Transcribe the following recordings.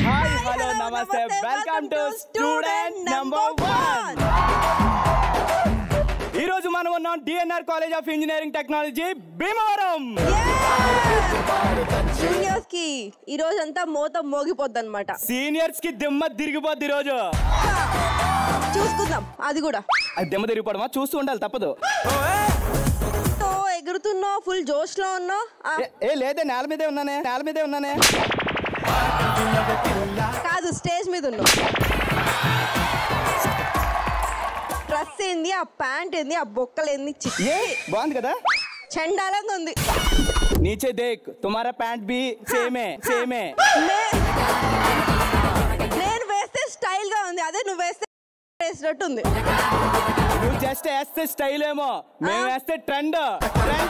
Hi hello నమస్తే welcome to student number 1. ఈ రోజు మనం ఉన్నాం DNR college of engineering technology Bhimavaram. Juniors కి ఈ రోజు అంతా మోత మోగిపోద్ది అనమాట. సీనియర్స్ కి దిమ్మ తిరిగిపోద్ది ఈ రోజు. చూసుకుందాం అది కూడా. అది దిమ్మ తిరిగిపోవడమా, చూస్తూ ఉండాలి తప్పదు. ఎగురుతున్నావు, ఫుల్ జోష్ లో ఉన్నావు. ఏ లేదే, నేల మీదే ఉన్నానే. కాదు, స్టేజ్ మీద ఉన్నావు. డ్రెస్ ఏంది, ఆ ప్యాంట్ ఏంది, ఆ బొక్కలు ఏంది, బాగుంది కదా, చండాలంగా ఉంది. नीचे देख तुम्हारा पैंट भी सेम है. నేను వేస్తే స్టైల్ గా ఉంది, అదే నువ్వు వేస్తే వేసినట్టు ఉంది. నువ్వు జస్ట్ వేస్తే స్టైల్ ఏమో, మేము వేస్తే ట్రెండ్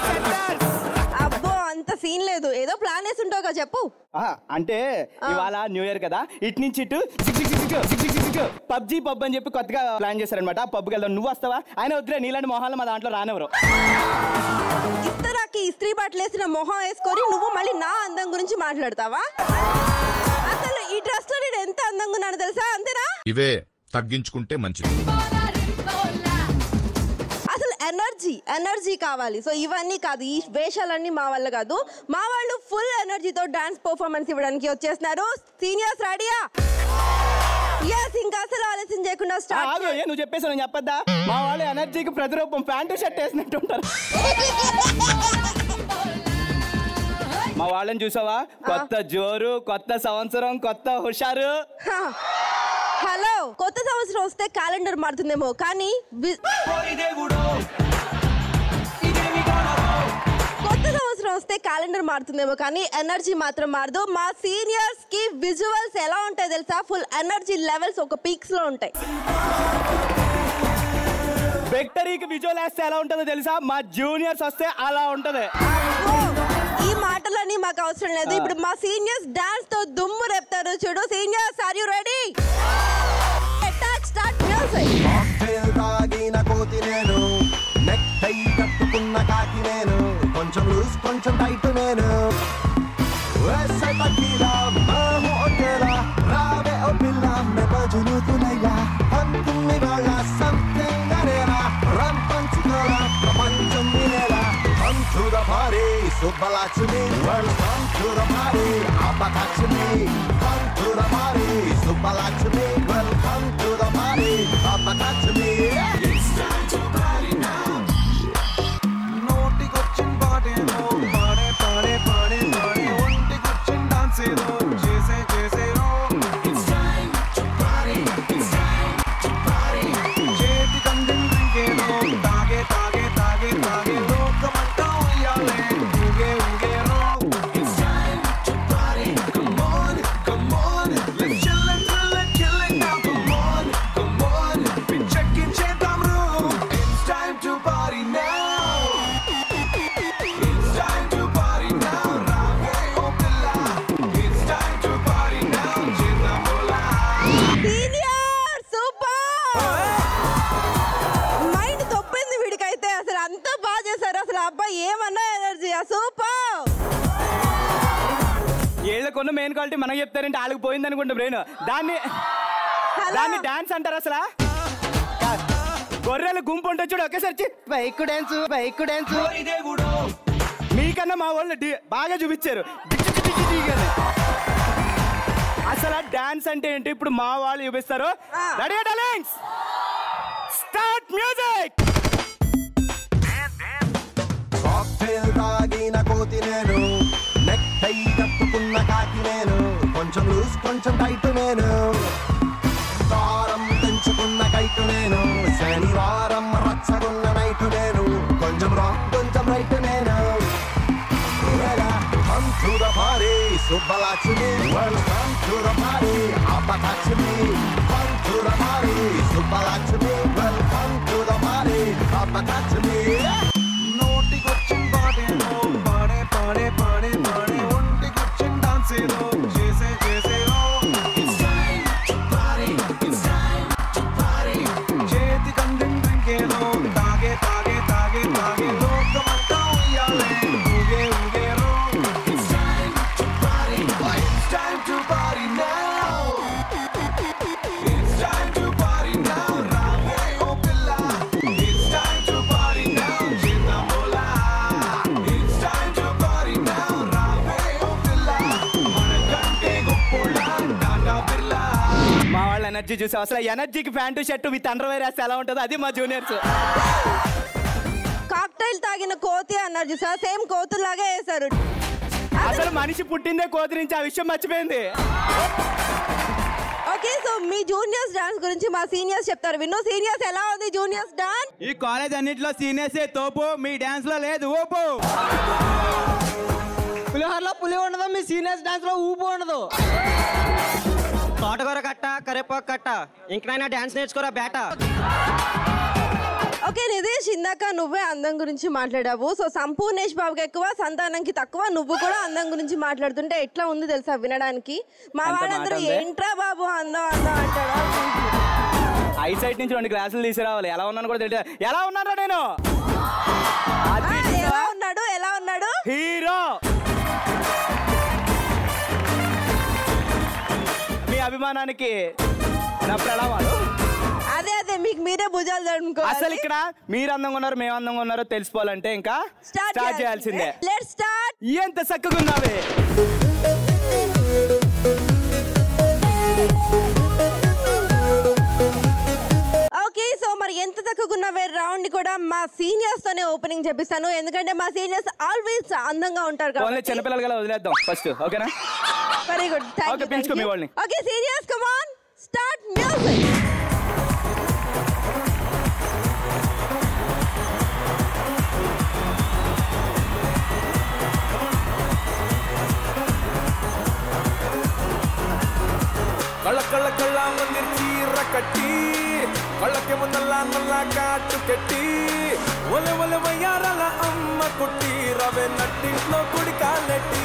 సెట్టర్స్. అబ్బో అంత సీన్ లేదు, ఏదో ప్లాన్ వేసి ఉంటావు కదా, చెప్పు. అంటే ఇవాళ న్యూ ఇయర్ కదా, ఇటు నుంచి ఇటు పబ్జీ పబ్ అని చెప్పి కొత్తగా ప్లాన్ చేశారనమాట. పబ్కి వెళ్దాం, నువ్వు వస్తావా? ఆయన వద్దులే, నీలాంటి మొహాలు మా దాంట్లో రానివ్వరు. ఇస్తరాకి ఇస్త్రీ బట్టలు వేసిన మొహం వేసుకొని నువ్వు మళ్ళీ నా అందం గురించి మాట్లాడతావా? అసలు ఈ డ్రెస్ లో నేను ఎంత అందంగా ఉన్నాను తెలుసా, అంతేనా? ఇవే తగ్గించుకుంటే మంచిది. అసలు ఎనర్జీ కావాలి. సో ఇవన్నీ కాదు, ఈ వేషాలన్నీ మా వల్ల కాదు. మా వాళ్ళు ఫుల్ ఎనర్జీతో డాన్స్ పర్ఫార్మెన్స్ ఇవ్వడానికి వచ్చేస్తున్నారు. సీనియర్స్ రెడీయా? ఇంకా అసలు ఆలస్యం చేయకుండా స్టార్ట్. నువ్వు చెప్పేసి నేను చెప్పద్దా? మా వాళ్ళు ఎనర్జీకి ప్రతిరూపం ప్యాంటు షర్ట్ వేసినట్టు ఉంటారు. మా వాళ్ళని చూసావా, కొత్త జోరు, కొత్త సంవత్సరం, కొత్త హుషారు. హలో, కొత్త సంవత్సరం వస్తే క్యాలెండర్ మారుతుందేమో కానీ ఎనర్జీ మాత్రం మారదు. మా సీనియర్స్ కి విజువల్స్ ఎలా ఉంటాయి తెలుసా? ఫుల్ ఎనర్జీ లెవెల్స్ ఒక పీక్స్ లో ఉంటాయి. విక్టరీకి విజువల్ వేస్తే ఎలా ఉంటుందో తెలుసా? మా జూనియర్స్ వస్తే అలా ఉంటది. ఈ మాటలని మాకు అవసరం లేదు. ఇప్పుడు మా సీనియర్స్ డాన్స్ తో దుమ్ము రేపుతారు. చూడు seniors, are you ready? Start music. తాగిన కోతి నేను, నెక్ టై కట్టుకున్న కాకి నేను, కొంచెం లూజ్ కొంచెం టైట్ నేను, రావే ఓ పిల్ల మెబజునుతులయ్యా పంతుమ్మి వాళ్ళ సంథింగ్ అనేలా రం పంచుకోలా ప్రపంచం వినేలా. Come to the party, Subbalaxmi. Welcome to the party, Abbalaxmi. Come to the party, Subbalaxmi. Welcome to the party, Abbalaxmi. It's time to party now. నోటికొచ్చిన పాటేదో పాడే పాడే పాడే పాడే, ఒంటికొచ్చిన డాన్స్ ఏదో చేసే చేసేరో. It's time to party, it's time to party. చేతి కందిన drink ఏదో తాగే తాగే తాగే తాగే, లోకమంతా ఉయ్యాలే ఊగే ఊగేరో. It's time to party, come on, let's chill and thrill and kill it now. Come on, పిచ్చెక్కించేద్దాం రో. It's time to party now. It's time to party now. రావే ఓ పిల్ల. It's time to party now. చిన్నమోలా. Senior super. Mind తొప్పింది వీడికైతే. అసలు అంతా బాగా చేశారు. అసలు అబ్బాయి ఏమన్నా ఎనర్జీ, సూపర్. ఏళ్ళకున్న మెయిన్ క్వాలిటీ మనకు చెప్తారంటే వాళ్ళకి పోయింది అనుకుంటా బ్రెయిన్. దాన్ని డాన్స్ అంటారు అసలు. గొర్రెల గుంపు ఉంటే చూడు, ఒకేసారి బైక్ డాన్స్. మీకన్నా మా వాళ్ళు బాగా చూపించారు. అసలు డాన్స్ అంటే ఏంటి ఇప్పుడు మా వాళ్ళు చూపిస్తారు. Ready darlings, start music. Cocktail తాగిన కోతి నేను, నెక్ టై కట్టుకున్న కాకి నేను, కొంచెం లూజ్ కొంచెం టైట్ నేను, దారం తెంచుకున్న కైటు నేను, శనివారం రచ్చగున్న నైటు నేను, కొంచెం రాంగ్ కొంచెం రైట్ నేను. Come to the party, Subbalaxmi. Welcome to the party, Abbalaxmi. Come to the party, Subbalaxmi. Welcome to the party, Abbalaxmi. నోటికొచ్చిన పాటేదో పాడే పాడే పాడే పాడే, ఒంటికొచ్చిన డాన్స్ ఏదో చేసే చేసేదో. It's time to party, it's time to party. చేతి కందిన drink ఏదో తాగే తాగే తాగే తాగే, లోకమంతా ఉయ్యాలే ఊగే ఊగేరో. It's time to ఎనర్జీ చూసావు అసలు ఎనర్జీకి ప్యాంటు షర్టు విత్ అండర్వేర్ వేస్తే ఎలా ఉంటుందో అది మా జూనియర్స్. కాక్టైల్ తాగిన కోతి అన్నారు చూసా, సేమ్ కోతులాగే వేశారు. అసలు మనిషి పుట్టిందే కోతి నుంచి, ఆ విషయం మర్చిపోయింది. ఓకే, సో మీ జూనియర్స్ డాన్స్ గురించి మా సీనియర్స్ చెప్తారు. విను, సీనియర్స్ ఎలా ఉంది జూనియర్స్ డాన్స్? ఈ కాలేజ్ అన్నింటిలో సీనియర్సే తోపు, మీ డాన్స్ లో లేదు ఊపు. పులిహోరలో పులి ఉండదు, మీ సీనియర్స్ డాన్స్ లో ఊపు ఉండదు. తోటకూర కట్ట, కరేపాకు కట్ట, ఇంకనైనా డాన్స్ నేర్చుకోరా బేట. ఓకే నిదేష్, ఇందాక నువ్వే అందం గురించి మాట్లాడావు. సో సంపూర్ణేష్ బాబుకి ఎక్కువ, సంతానంకి తక్కువ. నువ్వు కూడా అందం గురించి మాట్లాడుతుంటే ఎట్లా ఉంది తెలుసా వినడానికి? మా వాళ్ళందరూ ఏంట్రా బాబు అందం అందం అంటారా? ఐ సైడ్ నుంచి 2 గ్లాసులు తీసుకురావాలి. ఎలా ఉన్నాను కూడా తెలియదు. ఎలా ఉన్నారా నేను? ఎలా ఉన్నాడు? ఎలా ఉన్నాడు? హీరో. మీ అభిమానానికి నా ప్రణామాలు. అదే అదే, మీకు మీరే భుజాలు తడుముకో. అసలు ఇక్కడ మీరు అందంగా ఉన్నారు, మేము అందంగా ఉన్నారో తెలుసుకోవాలంటే ఇంకా స్టార్ట్ చేయాల్సిందే. Let's start. ఎంత చక్కగా ఉన్నావే. ఓకే, సో మరి ఎంత తక్కువకున్నవే రౌండ్ కూడా మా సీనియర్స్ తోనే ఓపెనింగ్ చేపిస్తాను. ఎందుకంటే మా సీనియర్స్ ఆల్వేస్ అందంగా ఉంటారు కాబట్టి. చిన్నపిల్లలు గల వదిలేద్దాం ఫస్ట్. ఓకేనా? Very good. ఓకే, పిలుచుకో మీ వాళ్ళని. Okay seniors, come on, start music. కళ్ళ కళ్ళ కళ్ళ మంది చీర కట్టి, కళ్ళకి ముందల్ల నల్ల కాటు కట్టి, ఒల ఒల వయ్యారాల అమ్మ కుట్టి, రవే నట్టింట్లో కుడి కాలెట్టి.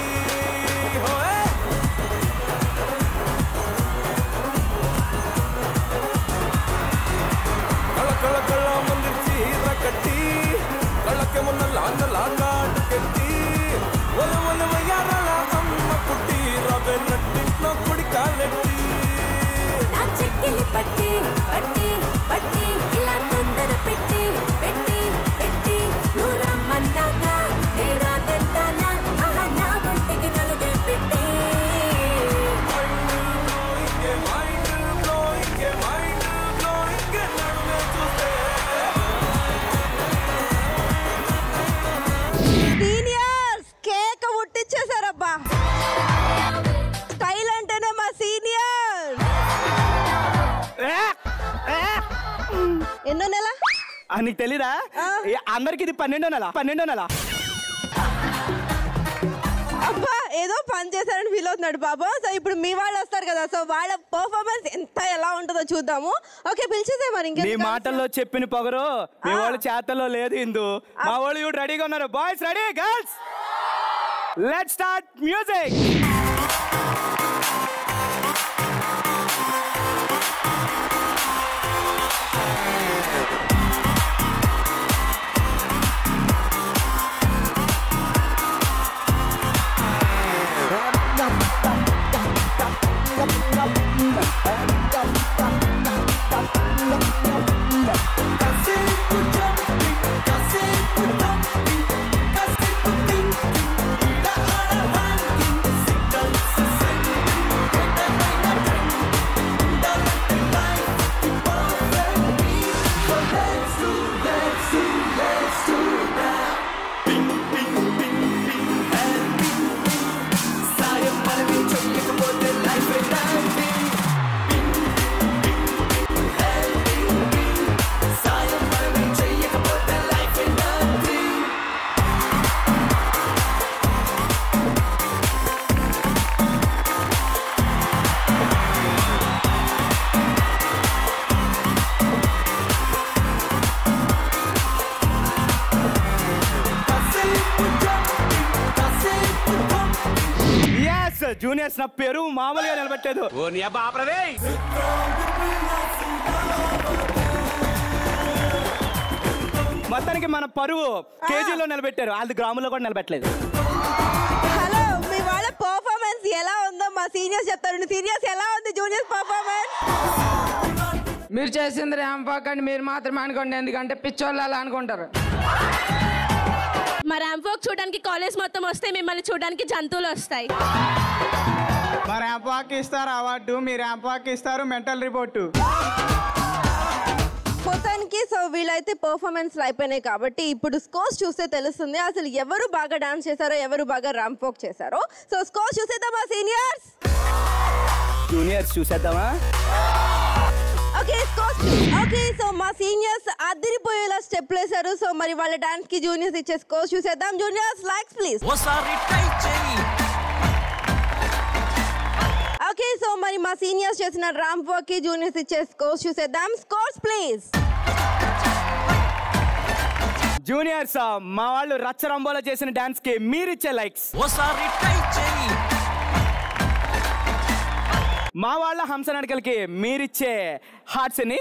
కళ్ళ కళ్ళ కళ్ళ మంది చీర కట్టి, కళ్ళకి ముందల్ల నల్ల కాటు కట్టి, ఒల ఒల వయ్యారాల అమ్మ కుట్టి, రవే నట్టింట్లో కుడి కాలెట్టి. పట్టి పట్టి పట్టి ఇలా తొందర పెట్టి పెట్టి పెట్టి నూరమ్మన్నాక తేడా తెద్దానా ఆహా నా వంటికి నలుగే పెట్టి. సీనియర్స్ కేక ముట్టించేశారబ్బా. స్టైల్ అంటేనే మా సీనియర్. ఎన్నో నెల నీకు తెలీదా? అందరికి ఇది 12వ నెల. 12వ నెల. అబ్బా ఏదో పని చేశారని ఫీల్ అవుతున్నాడు బాబా. సో ఇప్పుడు మీ వాళ్ళు వస్తారు కదా, సో వాళ్ళ పర్ఫార్మెన్స్ ఎంత ఎలా ఉంటుందో చూద్దాము. ఓకే, పిలిచేసే మరి. నీ మాటల్లో చెప్పిన పొగరు మీ వాళ్ళ చేతల్లో లేదు. ఇందు మా వాళ్ళు ఇప్పుడు రెడీగా ఉన్నారు. Boys ready, girls let's start music. Juniors నా పేరు మామూలుగా నిలబెట్టలేదు. మొత్తానికి మన పరువు కేజీలో నిలబెట్టారు, అది గ్రాముల్లో కూడా నిలబెట్టలేదు. హలో, మీ వాళ్ళ పర్ఫార్మెన్స్ ఎలా ఉందో మా సీనియర్స్ చెప్తారు. సీనియర్స్ ఎలా ఉంది జూనియర్స్ పర్ఫార్మెన్స్? మీరు చేసింది ర్యాంపాకండి, మీరు మాత్రమే అనుకోండి, ఎందుకంటే పిచ్చోళ్ళు అలా అనుకుంటారు. మా ర్యాంప్ వాక్ చూడడానికి కాలేజ్ మొత్తం వస్తే మిమ్మల్ని చూడడానికి జంతువులు వస్తాయి. మా ర్యాంప్ వాక్ ఇస్తారు అవార్డు, మీ ర్యాంప్ వాక్ ఇస్తారు మెంటల్ రిపోర్టు. మొత్తానికి సో వీళ్ళైతే పర్ఫార్మెన్స్ అయిపోయినాయి కాబట్టి ఇప్పుడు స్కోర్స్ చూస్తే తెలుస్తుంది అసలు ఎవరు బాగా డాన్స్ చేశారో ఎవరు బాగా ర్యాంప్ వాక్ చేశారో. సో స్కోర్స్ చూసేద్దామా సీనియర్స్? జూనియర్స్ చూసేద్దామా? Okay scores. ఓకే సో మా సీనియర్స్ అదిరిపోయేలా స్టెప్ వేశారు. సో మరి వాళ్ళ డాన్స్ కి జూనియర్స్ ఇచ్చే స్కోర్స్ చూసేద్దాం. Juniors likes please. Okay so మరి మా సీనియర్స్ చేసిన ర్యాంప్ వాక్ కి జూనియర్స్ ఇచ్చే స్కోర్స్ చూసేద్దాం. Scores please. జూనియర్స్ మా వాళ్ళు రచ్చరంబోలో చేసిన డాన్స్ కి మీరిచ్చే లైక్స్. మా వాళ్ళ హంస నడకలకి మీరిచ్చే హార్ట్స్ ని.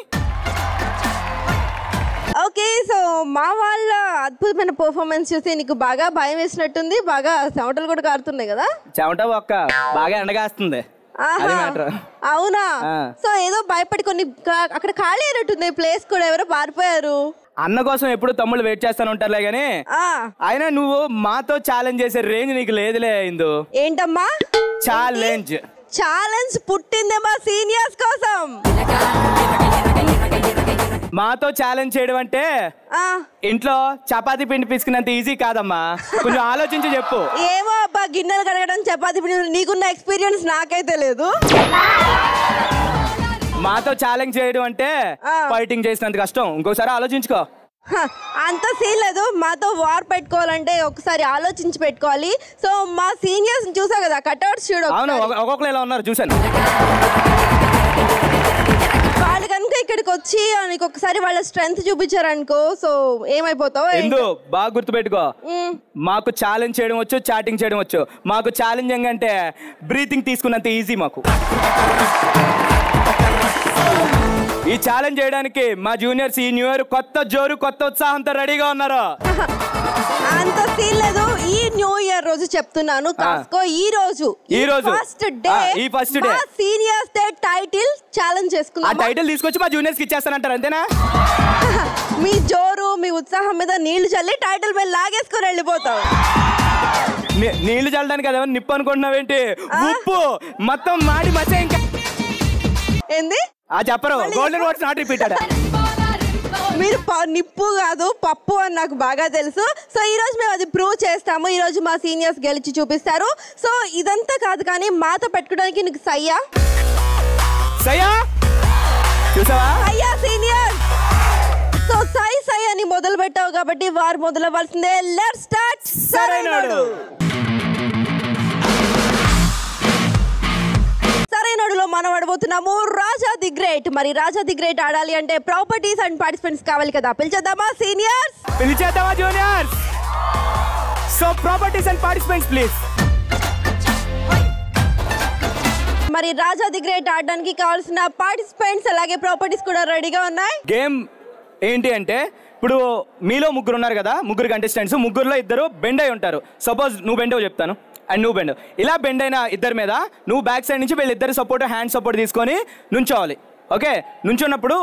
ఓకే సో మా వాళ్ళ అద్భుతమైన పర్ఫార్మెన్స్ చూసి నీకు బాగా భయం వేసినట్టుంది, బాగా చెమటలు కూడా కారుతున్నాయి కదా? చెమట ఒక్క బాగా ఎండగాస్తుంది. అవునా? సో ఏదో భయపడి కొన్ని అక్కడ ఖాళీ అయినట్టుంది ప్లేస్ కూడా, ఎవరో పారిపోయారు. అన్న కోసం ఎప్పుడు తమ్ముళ్ళు వెయిట్ చేస్తాను ఉంటారులే గానీ అయినా నువ్వు మాతో ఛాలెంజ్ చేసే రేంజ్ నీకు లేదులే. ఇందు ఏంటమ్మా ఛాలెంజ్? ఛాలెంజ్ పుట్టిందే మా సీనియర్స్ కోసం. మాతో ఛాలెంజ్ చేయడం అంటే ఇంట్లో చపాతీ పిండి పిసుకున్నంత ఈజీ కాదమ్మా, కొంచెం ఆలోచించి చెప్పు. ఏమో అబ్బా, గిన్నెలు కడగడం చపాతీ పిండి నీకున్న ఎక్స్పీరియన్స్ నాకైతే లేదు. మాతో ఛాలెంజ్ చేయడం అంటే ఫైటింగ్ చేసినంత కష్టం, ఇంకోసారి ఆలోచించుకో. అంత సీన్ లేదు, మాతో వార్ పెట్టుకోవాలంటే ఒకసారి ఆలోచించి పెట్టుకోవాలి. సో మా సీనియర్స్ చూసావు కదా కట్అవుట్స్ చూడు. అవును, ఒక్కొక్కరు ఎలా ఉన్నారు చూసాను. వాళ్ళు కనుక ఇక్కడికి వచ్చి నీకు ఒకసారి వాళ్ళ స్ట్రెంగ్త్ చూపించారనుకో, సో ఏమైపోతావు? ఎందు బాగా గుర్తుపెట్టుకో, మాకు ఛాలెంజ్ చేయడం వచ్చు, చాటింగ్ చేయడం వచ్చు. మాకు ఛాలెంజింగ్ అంటే బ్రీతింగ్ తీసుకున్నంత ఈజీ మాకు. ఈ ఛాలెంజ్ చేయడానికి మా జూనియర్స్ ఈ న్యూ ఇయర్ కొత్త జోరు కొత్త ఉత్సాహంతో రెడీగా ఉన్నారు. అంత సీన్ లేదు, ఈ న్యూ ఇయర్ రోజు చెప్తున్నాను కాస్కో. ఈ రోజు first day seniors day title challenge చేసుకున్నాం. ఆ టైటిల్ తీసుకొచ్చి మా జూనియర్స్ కి ఇచ్చేస్తానంటారు అంతేనా? మీ జోరు మీ ఉత్సాహం మీద నీళ్లు చల్లి టైటిల్ మీద లాగేసుకొని వెళ్ళిపోతావు. నీళ్లు చల్లడానికి అదేమన్నా నిప్పు అనుకుంటున్నావేంటి? ఉప్పు మొత్తం మాడి మచ్చ. ఇంకా ఏంది చెప్పరు? Golden words not repeated. మీరు నిప్పు కాదు పప్పు అని నాకు బాగా తెలుసు. సో ఈ రోజు మేము అది ప్రూవ్ చేస్తాము. ఈ రోజు మా సీనియర్స్ గెలిచి చూపిస్తారు. సో ఇదంతా కాదు కానీ మాతో పెట్టుకోవడానికి నీకు సయ్యా? సయ్యా చూసావా? సయ్యా సీనియర్. సో సై సై అని మొదలు పెట్టావు కాబట్టి వారు మొదలవ్వాల్సిందే. Let's start. సరైనోడు. సరైనోడులో మనం ఆడబోతున్నాము రాజా ది గ్రేట్. మరి రాజా ది గ్రేట్ ఆడాలి అంటే ప్రాపర్టీస్ అండ్ పార్టిసిపెంట్స్ కావాలి కదా. పిలిచేద్దామా సీనియర్స్? పిలిచేద్దామా juniors? So properties and participants please. మరి రాజా ది గ్రేట్ ఆడడానికి కావాల్సిన పార్టిసిపెంట్స్ అలాగే ప్రాపర్టీస్ కూడా రెడీగా ఉన్నాయి. గేమ్ ఏంటి అంటే ఇప్పుడు మీలో ముగ్గురు ఉన్నారు కదా, ముగ్గురు కంటెస్టెంట్స్. ముగ్గురులో ఇద్దరు బెండ్ అయి ఉంటారు. సపోజ్ నువ్వు బెండ్ చెప్తాను అండ్ నువ్వు బెండ్. ఇలా బెండ్ అయిన ఇద్దరి మీద నువ్వు బ్యాక్ సైడ్ నుంచి వీళ్ళిద్దరు సపోర్ట్ హ్యాండ్ సపోర్ట్ తీసుకొని నుంచోవాలి. ఓకే, నుంచున్నప్పుడు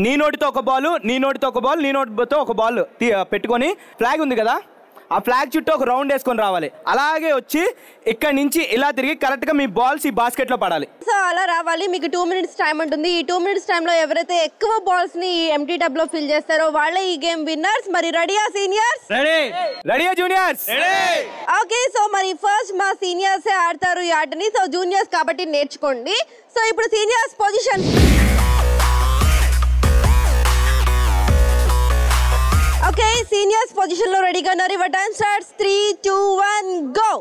నీ నోటితో ఒక బాల్, నీ నోటితో ఒక బాల్, నీ నోటితో ఒక బాల్ పెట్టుకొని ఫ్లాగ్ ఉంది కదా, ఆ ఫ్లాగ్ చుట్టూ ఒక రౌండ్ వేసుకొని రావాలి. అలాగే వచ్చి ఇక్కడ నుంచి ఇలా తిరిగి కరెక్ట్గా మీ బాల్స్ ఈ బాస్కెట్లో పడాలి. సో అలా రావాలి. మీకు 2 minutes టైం ఉంటుంది. ఈ 2 minutes టైంలో ఎవరైతే ఎక్కువ బాల్స్ ని ఎంటీ టబ్ లో ఫిల్ చేస్తారో వాళ్ళే ఈ గేమ్ విన్నర్స్. మరి రెడీయా సీనియర్స్? రెడీయా జూనియర్స్? ఓకే, సో మరి ఫస్ట్ మా సీనియర్స్ ఆడతారు ఈ ఆటని. సో జూనియర్స్ కాబట్టి నేర్చుకోండి. సో ఇప్పుడు seniors position. Okay, seniors position లో రెడీగా ఉన్నారు. Your time starts. 3, 2, 1 go.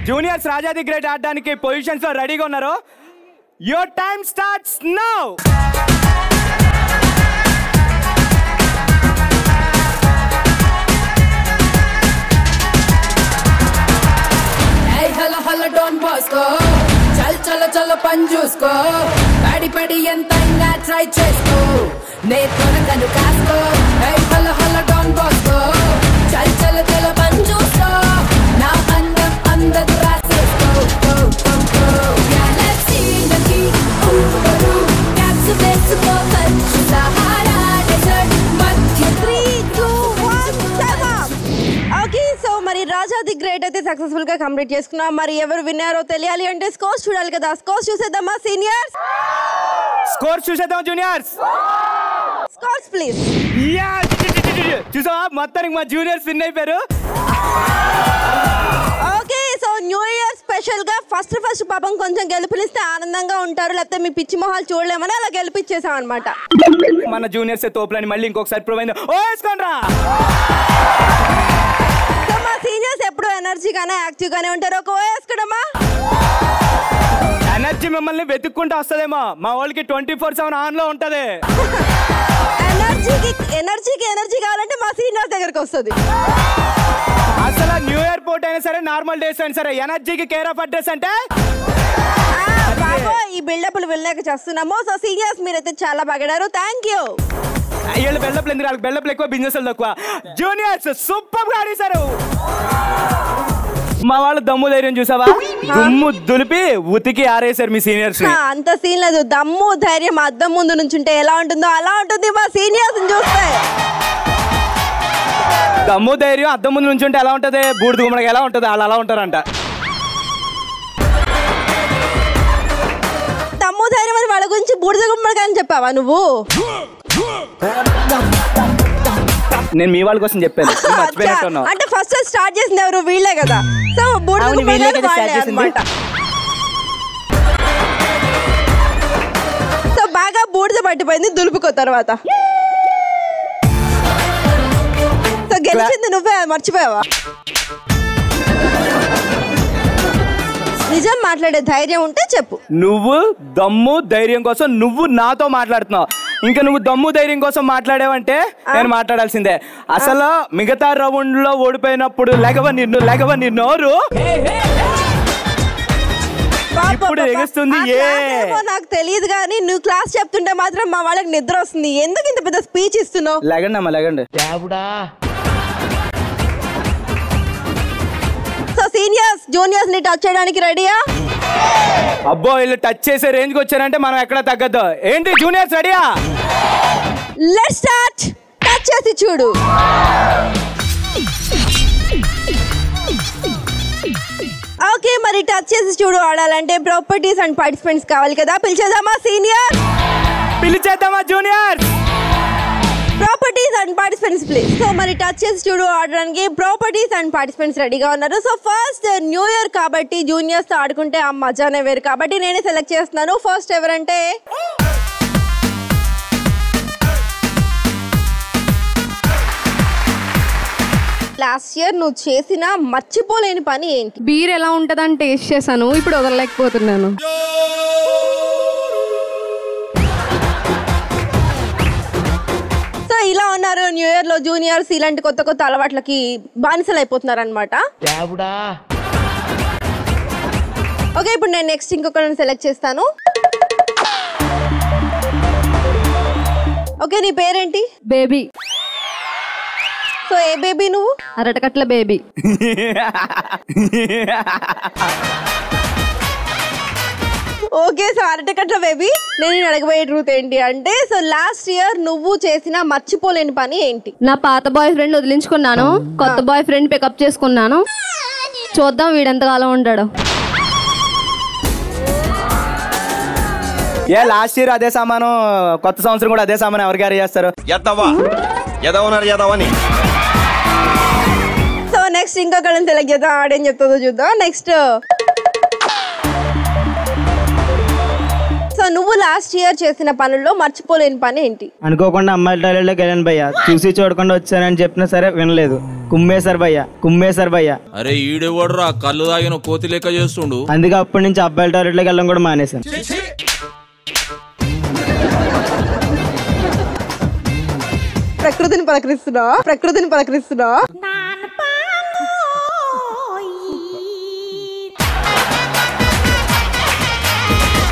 Juniors Raja the great ఆడడానికి పొజిషన్స్ లో రెడీగా ఉన్నారు. Your time starts now. Hello hello don't Bosco చల్ చలో చలో పని చూసుకో పడి పడి ఎంతైనా ట్రై చేసుకో నే త్వరగను కాసుకో హలో హలో డోంట్ బాస్కో చల్ చలో చలో పని చూసుకో నా అందం అందదు రాసేసుకో గ్యాలక్సీ నకి ఊరు క్యాప్స్ వేసుకో మంచు సహారా డెజర్ట్ మధ్య 3, 2, 1 ఓకే. సో మరి రాజా ది గ్రేట్ అయితే సక్సెస్ఫుల్ గా కంప్లీట్ చేసుకున్నాం. మరి ఎవరు విన్నారో తెలియాలి అంటే స్కోర్స్ చూడాలి కదా. స్కోర్స్ చూసేద్దామా సీనియర్స్? స్కోర్స్ చూసేద్దాం జూనియర్స్. Scores please. చూసావా మొత్తానికి మా జూనియర్స్ విన్ అయిపోయారు. Okay. So new year special గా ఫస్ట్ పాపం కొంచెం గెలుపునిస్తే ఆనందంగా ఉంటారు, లేకపోతే మీ పిచ్చి మొహాలు చూడలేమని అలా గెలిపించేసాం అనమాట. మన జూనియర్స్ తోపులని మళ్ళీ ఇంకొకసారి ప్రూవ్ అయింది. ఓ వేసుకోండ్రా. సో మా సీనియర్స్ ఎప్పుడు ఎనర్జీగానే యాక్టివ్ గానే ఉంటారు. ఒక వేసుకోవడమా? ఎనర్జీ మిమ్మల్ని వెతుక్కుంటూ వస్తుందేమో. మా వాళ్ళకి 24/7 ఆన్ లో ఉంటది. ఎనర్జీ కావాలంటే మా సీనియర్స్ దగ్గరికి వస్తుంది. అసలు న్యూ ఇయర్ పోటీ అయినా సరే నార్మల్ డేస్ అయినా సరే ఎనర్జీకి కేర్ ఆఫ్ అడ్రస్ అంటే ఈ బిల్డప్లు వెళ్ళాక చేస్తున్నాము. సో సీనియర్స్ మీరైతే చాలా బాగాడారు. Thank you. వీళ్ళు బెల్లప్లు ఎందుకు? వాళ్ళకి బెల్లప్లు ఎక్కువ, బిజినెస్ తక్కువ. జూనియర్స్ సూపర్ గా ఆడేశారు. మా వాళ్ళు దమ్ము ధైర్యం చూసావా? దుమ్ము దులిపి ఉతికి ఆరేశారు మీ సీనియర్స్. అంత సీన్ లేదు. దమ్ము ధైర్యం అద్దం ముందు నుంచుంటే ఎలా ఉంటుందో అలా ఉంటుంది మా సీనియర్స్ చూస్తే. దమ్ము ధైర్యం అద్దం ముందు నుంచి ఉంటే ఎలా ఉంటది? బూడిద గుమ్మడికి ఎలా ఉంటది? వాళ్ళు అలా ఉంటారంట. దమ్ము ధైర్యం అని వాళ్ళ గురించి బూడిద గుమ్మడికి అని చెప్పావా నువ్వు? నేను మీ వాళ్ళ కోసం చెప్పాను. అంటే ఫస్ట్ స్టార్ట్ చేసింది ఎవరు? వీళ్ళే కదా. సో బూడిద గుమ్మడికి వాళ్ళే అన్నమాట. సో బాగా బూడిద పట్టిపోయింది దులుపుకో తర్వాత. సో గెలిచింది నువ్వే, మర్చిపోయావా? నిజం మాట్లాడే ధైర్యం ఉంటే చెప్పు. నువ్వు దమ్ము ధైర్యం కోసం నువ్వు నాతో మాట్లాడుతున్నావు. ఇంకా నువ్వు దమ్ము ధైర్యం కోసం మాట్లాడావంటే నేను మాట్లాడాల్సిందే. అసలు మిగతా రౌండ్ లో ఓడిపోయినప్పుడు లెగవ నిన్నోరు ఇప్పుడు ఎగుస్తుంది. నాకు తెలియదు కానీ నువ్వు క్లాస్ చెప్తుంటే మాత్రం మా వాళ్ళకి నిద్ర వస్తుంది. ఎందుకు ఇంత పెద్ద స్పీచ్ ఇస్తున్నావు? లెగండి అమ్మా లెగండి. సో సీనియర్స్ జూనియర్స్ ని టచ్ చేయడానికి రెడీయా? అబ్బో వీళ్ళు టచ్ చేసే రేంజ్ కి వచ్చారంటే మనం ఎక్కడ తగ్గద్దు. ఏంటి జూనియర్స్ రెడీయా? Let's start. టచ్ చేసి చూడు. ఓకే మరి టచ్ చేసి చూడు ఆడాలంటే ప్రాపర్టీస్ అండ్ పార్టిసిపెంట్స్ కావాలి కదా. పిలిచేద్దామా సీనియర్? పిలిచేద్దామా junior? Properties and participants please. So మరి టచ్ చేసి చూడు ఆడడానికి ప్రాపర్టీస్ అండ్ పార్టిసిపెంట్స్ రెడీగా ఉన్నారు. సో ఫస్ట్ న్యూ ఇయర్ కాబట్టి జూనియర్స్ తో ఆడుకుంటే ఆ మజానే వేరు కాబట్టి నేనే సెలెక్ట్ చేస్తున్నాను. ఫస్ట్ ఎవరంటే లాస్ట్ ఇయర్ నువ్వు చేసిన మర్చిపోలేని పని ఏంటి? బీర్ ఎలా ఉంటదని టేస్ట్ చేశాను, ఇప్పుడు వదలలేకపోతున్నాను. సో ఇలా ఉన్నారు న్యూ ఇయర్ లో జూనియర్స్ ఇలాంటి కొత్త కొత్త అలవాట్లకి బానిసలు అయిపోతున్నారు అనమాట. ఓకే ఇప్పుడు నేను నెక్స్ట్ ఇంకొకరిని సెలెక్ట్ చేస్తాను. ఓకే నీ పేరేంటి? బేబీ. సో ఏ బేబీ నువ్వు? అరటకట్ల బేబీ. ఓకే సో అరటకట్ల బేబీ. నేను అడగబోయే ట్రూత్ ఏంటి అంటే సో లాస్ట్ ఇయర్ నువ్వు చేసిన మర్చిపోలేని పని ఏంటి? నా పాత బాయ్ ఫ్రెండ్ వదిలించుకున్నాను, కొత్త బాయ్ ఫ్రెండ్ పికప్ చేసుకున్నాను. చూద్దాం వీడెంతకాలం ఉంటాడు. ఏ లాస్ట్ ఇయర్ అదే సామాను, కొత్త సంవత్సరం కూడా అదే సామాను ఎవరు క్యారీ చేస్తారు? సో నెక్స్ట్ ఇంకొకళ్ళని సెలెక్ట్ చేద్దాం. ఆడేం చెప్తుందో చూద్దాం. నెక్స్ట్ సో నువ్వు లాస్ట్ ఇయర్ చేసిన పనుల్లో మర్చిపోలేని పని ఏంటి? అనుకోకుండా అమ్మాయిల టాయిలెట్లోకి వెళ్ళాను భయ్య. చూసి చూడకుండా వచ్చానని చెప్పినా సరే వినలేదు. కుమ్మేశారు భయ్య. అరే ఈడెవడరా కళ్ళు తాగిన కోతి లెక్క చేస్తుండు. అందుకే అప్పటి నుంచి అబ్బాయిల టాయిలెట్లోకి వెళ్ళడం కూడా మానేశాను. ప్రకృతిని పలకరిస్తున్నా.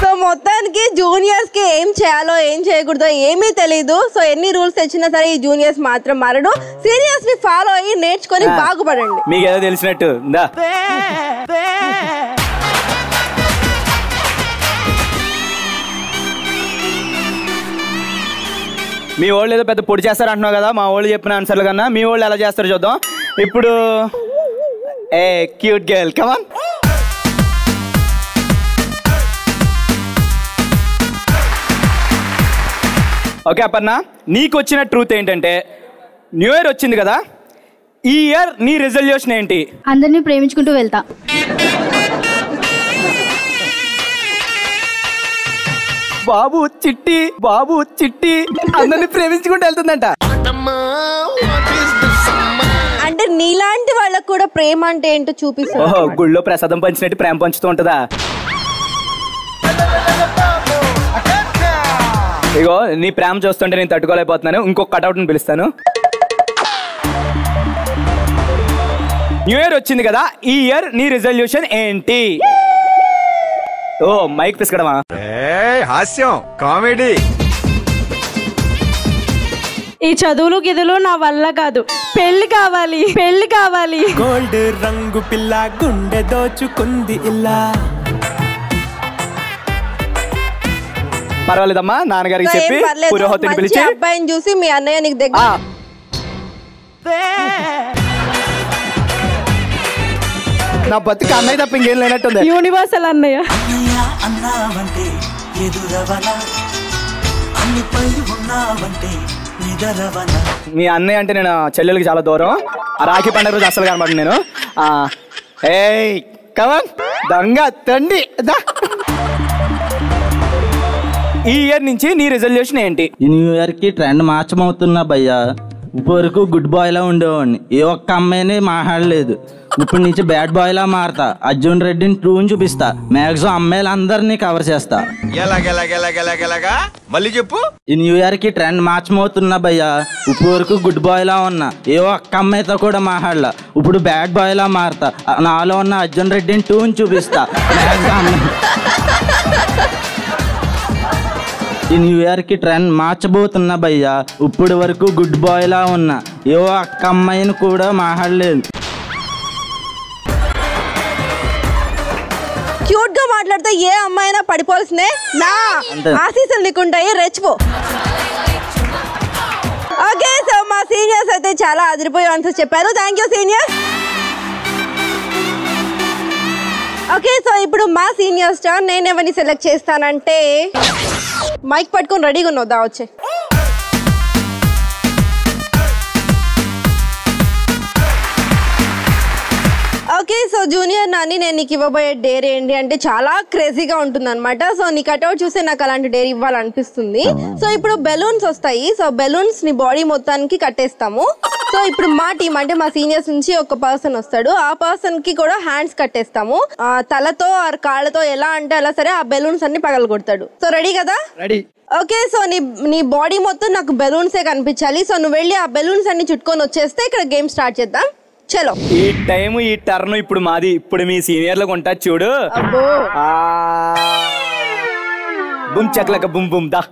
సో మొత్తానికి జూనియర్స్ కి ఏం చేయాలో ఏం చేయకూడదో ఏమీ తెలీదు. సో ఎన్ని రూల్స్ తెచ్చినా సరే ఈ జూనియర్స్ మాత్రం మారడు. సీనియర్స్ ని ఫాలో అయ్యి నేర్చుకొని బాగుపడండి. మీకు ఏదో తెలిసినట్టు మీ వాళ్ళు ఏదో పెద్ద పొడి చేస్తారు అంటున్నావు కదా, మా వాళ్ళు చెప్పిన ఆన్సర్లు కన్నా మీ వాళ్ళు ఎలా చేస్తారో చూద్దాం. ఇప్పుడు ఏ క్యూట్ గర్ల్ కమాన్. ఓకే అపర్ణ, నీకు వచ్చిన ట్రూత్ ఏంటంటే న్యూ ఇయర్ వచ్చింది కదా, ఈ ఇయర్ నీ రిజల్యూషన్ ఏంటి? అందరినీ ప్రేమించుకుంటూ వెళ్తా. బాబు చిట్టి అందరినీ ప్రేమించుకుంటూ వెళ్తుందంట. అంటే నీలాంటి వాళ్ళకు కూడా ప్రేమ అంటే ఏంటో చూపిస్తా. ఓహో, గుళ్ళో ప్రసాదం పంచినట్టు ప్రేమ పంచుతూ ఉంటుందా? ఇగో నీ ప్రేమ చూస్తుంటే నేను తట్టుకోలేకపోతున్నాను. ఇంకొక కటౌట్ని పిలుస్తాను. న్యూ ఇయర్ వచ్చింది కదా, ఈ ఇయర్ నీ రిజల్యూషన్ ఏంటి? ఓ మైక్ పిసకడమా? హాస్యం కామెడీ. ఈ చదువులు గిదులు నా వల్ల కాదు, పెళ్లి కావాలి. గోల్డ్ రంగు పిల్ల గుండె దోచుకుంది ఇలా. పర్వాలేదమ్మా, నాన్నగారికి చెప్పి పురోహితుని పిలిచి అబ్బాయిని చూసి మీ అన్నయ్య నీకు దగ్గర. నా బతికి అన్నయ్య తప్ప ఇంకేం లేనట్టుంది. యూనివర్సల్ అన్నయ్య. అన్నావంటే ఎదురవనా, అన్నిపై ఉన్నావంటే నిదరవనా. మీ అన్నయ్య అంటే నేను చెల్లెలకి చాలా దూరం. ఆ రాఖీ పండుగ రోజు అసలు కనబడి నేను. ఏయ్ కమాన్ దొంగ తండ్రి. ఈ ఇయర్ నుంచి నీ రిజల్యూషన్ ఏంటి? ఈ న్యూ ఇయర్ కి ట్రెండ్ మార్చమవుతున్నా భయ్యా. ఇప్పటివరకు గుడ్ బాయ్ లా ఉండేవాడిని, ఏ ఒక్క అమ్మాయిని మాట్లాడలేదు. ఇప్పుడు నుంచి బ్యాడ్ బాయ్ లా మారతా. అర్జున్ రెడ్డిని ట్రూని చూపిస్తా. మ్యాక్సిమం అమ్మాయిలందరినీ కవర్ చేస్తా. మళ్ళీ చెప్పు. ఈ న్యూ ఇయర్ కి ట్రెండ్ మార్చమవుతున్నా భయ్యా. ఇప్పటివరకు గుడ్ బాయ్ లా ఉన్నా, ఏ ఒక్క అమ్మాయితో కూడా మాట్లాడలా. ఇప్పుడు బ్యాడ్ బాయ్ లా మారతా. నాలో ఉన్న అర్జున్ రెడ్డిని ట్రూని చూపిస్తా. ఈ న్యూ ఇయర్ కి ట్రెండ్ మార్చబోతున్నా భయ్యా. ఇప్పుడు వరకు గుడ్ బాయ్ లా ఉన్నా, ఏ ఒక్క అమ్మాయిని కూడా మాట్లాడలేదు. క్యూట్ గా మాట్లాడితే ఏ అమ్మాయినా పడిపోవాల్సిందే. నా ఆశీస్సులు నీకుంటాయి, రెచ్చిపో. ఓకే, సో మా సీనియర్స్ అయితే చాలా అదిరిపోయే ఆన్సర్స్ చెప్పారు. Thank you seniors. Okay, so ఇప్పుడు మా సీనియర్స్ టర్న్. నేను ఎవరిని సెలెక్ట్ చేస్తానంటే మైక్ పట్టుకొని రెడీగా ఉన్నావు, దా వచ్చే. ఓకే, సో జూనియర్ నాని, నేను నీకు ఇవ్వబోయే డేర్ ఏంటి అంటే చాలా క్రేజీగా ఉంటుంది అనమాట. సో నీ కట్అవుట్ చూస్తే నాకు అలాంటి డేర్ ఇవ్వాలనిపిస్తుంది. సో ఇప్పుడు బెలూన్స్ వస్తాయి. సో బెలూన్స్ నీ బాడీ మొత్తానికి కట్టేస్తాము. సో ఇప్పుడు మా టీం అంటే మా సీనియర్స్ నుంచి ఒక పర్సన్ వస్తాడు. ఆ పర్సన్ కి కూడా హ్యాండ్స్ కట్టేస్తాము. తలతో ఆర్ కాళ్ళతో ఎలా అంటే అలా సరే ఆ బెలూన్స్ అన్ని పగలగొడతాడు. సో రెడీ కదా? రెడీ. ఓకే, సో నీ బాడీ మొత్తం నాకు బెలూన్సే కనిపించాలి. సో నువ్వు వెళ్ళి ఆ బెలూన్స్ అన్ని చుట్టుకొని వచ్చేస్తే ఇక్కడ గేమ్ స్టార్ట్ చేద్దాం. చలో. ఈ టైం ఈ టర్న్ ఇప్పుడు మాది. ఇప్పుడు మీ సీనియర్లకు ఉంటా చూడు. బుమ్ చక్లక బుమ్ బుమ్ దా.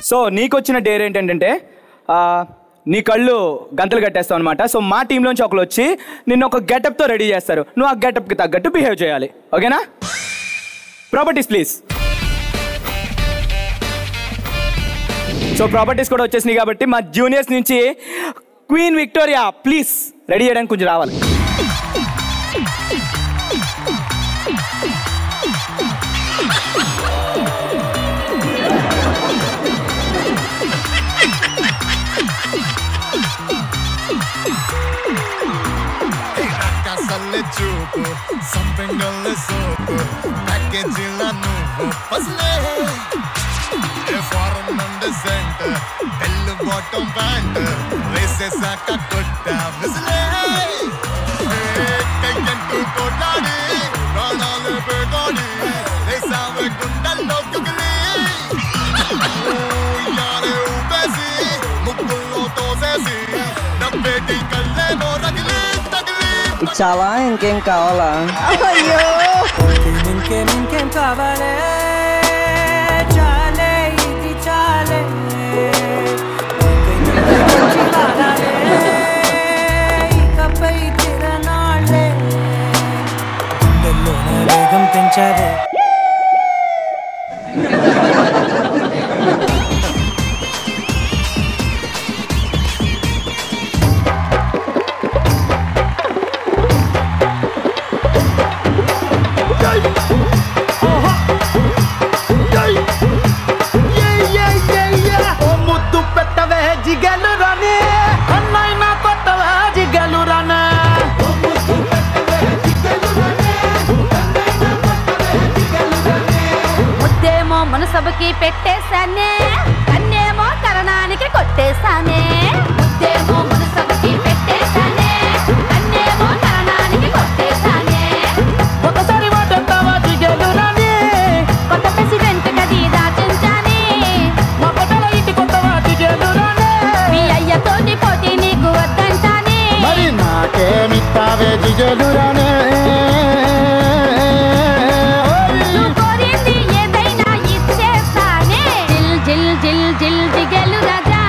సో నీకు వచ్చిన డేర్ ఏంటంటే నీ కళ్ళు గంతలు కట్టేస్తావు అనమాట. సో మా టీంలోంచి ఒకరు వచ్చి నిన్ను ఒక గెటప్తో రెడీ చేస్తారు. నువ్వు ఆ గెటప్కి తగ్గట్టు బిహేవ్ చేయాలి. ఓకేనా? Properties please. సో ప్రాపర్టీస్ కూడా వచ్చేసినాయి కాబట్టి మా జూనియర్స్ నుంచి క్వీన్ విక్టోరియా ప్లీజ్ రెడీ చేయడానికి కొంచెం రావాలి. చూపు సంపెంగల్ సోపు ప్యాకేజీల నువ్వు పసలే బాటమ్ ప్యాంట్ వేసేసాక కొట్టా విసిలే కయ్యంటూ కొట్లాడి ప్రాణాలు పెగాడి వేసావే గుండెల్లో కుగిలి యారే ఊపేసి ముగ్గుల్లో తోసేసి డబ్బేటి కళ్ళేమో రగిలి తగిలి చాలా ఇంకేం కావాలా? అయ్యో ఇంకేం కావాలే చాలే ఇది చాలే ఇకపై తిరనాళ్ళే గుండెల్లోనే వేగం పెంచావే. ముద్దు పెట్టవే జిగలు రానే అన్నైనా కొట్టవే జిగలు రానే ముద్దేమో మనసభకి పెట్టేశానే కన్నేమో కరణానికి కొట్టేశానే ముద్దేమో మనసభకి పెట్టేశానే కన్నేమో కరణానికి కొట్టేశానే ఒకసారి వాటంటావా జిగలు రానే కొత్త ప్రెసిడెంట్ గది దాచించానే మా పట్టణ ఇంటి కొత్తవా జిగలు రానే మీ అయ్యతోటి పోటీ నీకు వద్దంటానే మరి నాకేమిస్తావే జిగలు రానే నువ్వు కోరింది ఏదైనా ఇచ్చేస్తానే జిల్ జిల్ జిల్ జిల్ జిగలు రాజా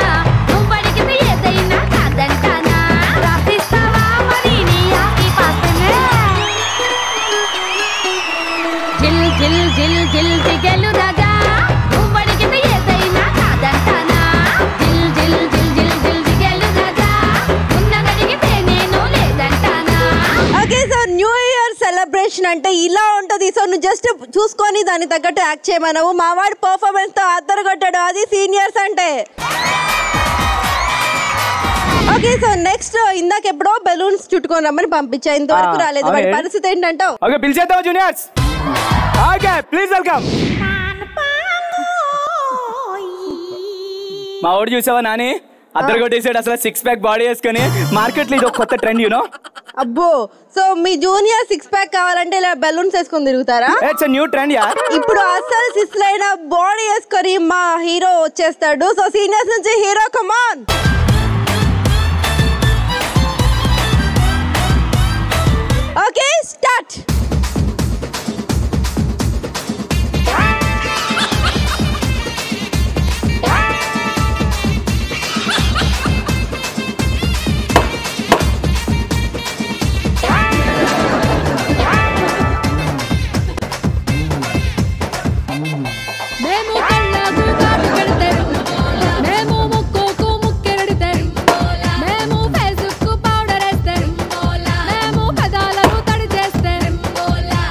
నువ్వు అడిగింది ఏదైనా కాదంటానా రాసిస్తావా మరి నీ ఆస్తి పాస్తనే జిల్ జిల్ జిల్ జిల్ జిగలు రాజా నువ్వు అడిగింది ఏదైనా కాదంటానా జిల్ జిల్ జిల్ జిల్ జిల్ జిగలు రాజా ఉన్నదడిగితే నేను లేదంటానా. Okay so new year celebration అంటే ఇలా ఉంటది. సో నువ్వు జస్ట్ చూసుకొని దానికి తగ్గట్టు యాక్ట్ చేయమన్నావు. మా వాడు పర్ఫార్మెన్స్ తో అద్దరు కొట్టాడు. అది సీనియర్స్ అంటే. ఓకే సో నెక్స్ట్ ఇందాక ఎప్పుడో బెలూన్స్ చుట్టుకొని రమ్మని పంపించా, ఇంతవరకు రాలేదు. వాడి పరిస్థితి ఏంటంటావు? ఓకే పిలిచేద్దాం జూనియర్స్. Okay please welcome. మా వాడు చూసావా నాని అద్దరు కొట్టేసాడు అసలు 6 ప్యాక్ బాడీ వేసుకొని. మార్కెట్ లో ఇది ఒక కొత్త ట్రెండ్ యూనో. అబ్బో సో మీ జూనియర్ 6 ప్యాక్ కావాలంటే ఇలా బెలూన్స్ వేసుకొని తిరుగుతారా? It's new trend yeah. ఇప్పుడు అసలు సిస్లైన బాడీ వేసుకొని మా హీరో వచ్చేస్తాడు. సో సీనియర్స్ నుంచి హీరో కమాన్. Okay start. మేము కళ్ళకు కాటు పెడతారు మేము ముక్కుకు ముక్కెరడతారు మేము ఫేసుకు పౌడర్ వేస్తారు మేము పెదాలను తడి చేస్తారు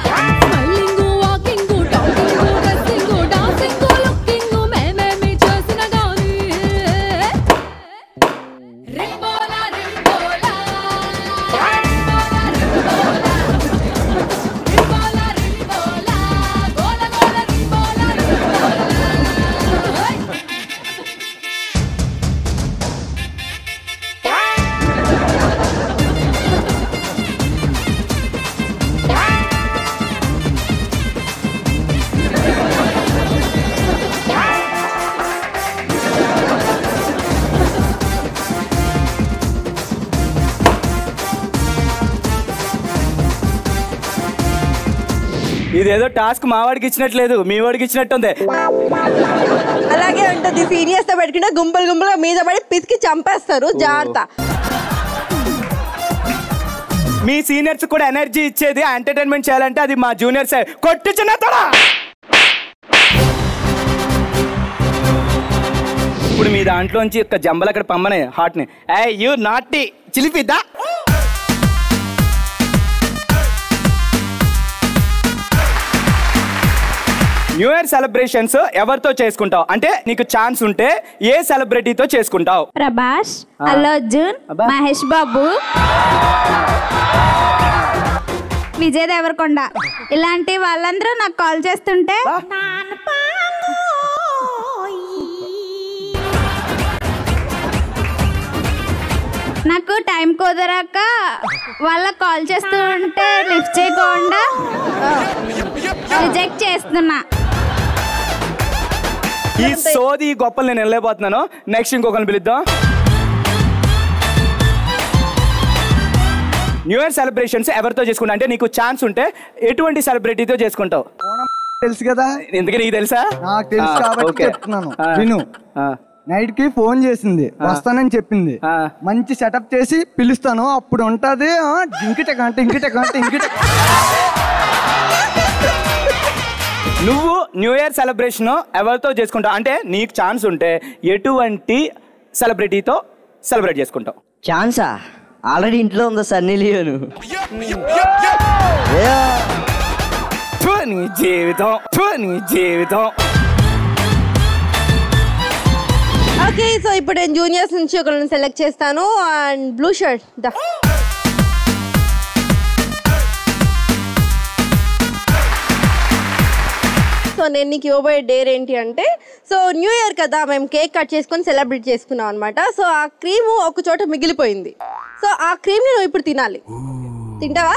smiling walking talking dressing dancing looking మేమేమి చేసిన గానీ రింబోలా రింబోలా రింబోలా రింబోలా గోల గోల రింబోలా ఇదేదో టాస్క్ మా వాడికి ఇచ్చినట్లేదు మీ వాడికి ఇచ్చినట్టుంది. అలాగే ఉంటుంది. సీనియర్స్ తో పెట్టుకుంటే గుంపులు గుంపులు మీద పడి పిసికి చంపేస్తారు. జాగ్రత్త. మీ సీనియర్స్ కూడా ఎనర్జీ ఇచ్చేది ఎంటర్టైన్మెంట్ చేయాలంటే అది మా జూనియర్స్. కొట్టు చిన్న తోడా. ఇప్పుడు మీ దాంట్లోంచి ఒక జంబలు అక్కడ పమ్మనే హార్ట్ ని. You naughty చిలిపిద్దా. New year celebrations ఎవరితో చేసుకుంటావు? అంటే నీకు ఛాన్స్ ఉంటే ఏ సెలబ్రిటీతో చేసుకుంటావు? ప్రభాస్, అల్లు అర్జున్, మహేష్ బాబు, విజయ్ దేవరకొండ ఇలాంటి వాళ్ళందరూ నాకు కాల్ చేస్తుంటే నాకు టైం కుదరాక వాళ్ళకి కాల్ చేస్తూ ఉంటే లిఫ్ట్ చేయకుండా రిజెక్ట్ చేస్తున్నా. ఈ సోది గొప్పలు నేను వెళ్ళలేకపోతున్నాను. నెక్స్ట్ ఇంకొకరిని పిలుద్దాం. న్యూ ఇయర్ సెలబ్రేషన్స్ ఎవరితో చేసుకుంటా అంటే నీకు ఛాన్స్ ఉంటే ఎటువంటి సెలబ్రిటీతో చేసుకుంటావు? తెలుసు కదా, ఎందుకు నీకు తెలుసా? నాకు తెలుసు కాబట్టి చెప్తున్నాను విను. నైట్ కి ఫోన్ చేసింది, వస్తానని చెప్పింది. మంచి సెటప్ చేసి పిలుస్తాను, అప్పుడు ఉంటది ఇంకిట. నువ్వు న్యూ ఇయర్ సెలబ్రేషన్ ఎవరితో చేసుకుంటావు అంటే నీకు ఛాన్స్ ఉంటే ఎటువంటి సెలబ్రిటీతో సెలబ్రేట్ చేసుకుంటావు? ఛాన్సా? ఆల్రెడీ ఇంట్లో ఉందా సన్నీ లియోను. నీ జీవితం. ఓకే, సో ఇప్పుడు నేను జూనియర్స్ నుంచి ఒకరిని సెలెక్ట్ చేస్తాను. అండ్ బ్లూ షర్ట్ దా. సో నేను నీకు ఇవ్వబోయే డేర్ ఏంటి అంటే, సో న్యూ ఇయర్ కదా, మేము కేక్ కట్ చేసుకొని సెలబ్రేట్ చేసుకున్నాం అనమాట. సో ఆ క్రీము ఒక చోట మిగిలిపోయింది. సో ఆ క్రీమ్ని నువ్వు ఇప్పుడు తినాలి. తింటావా?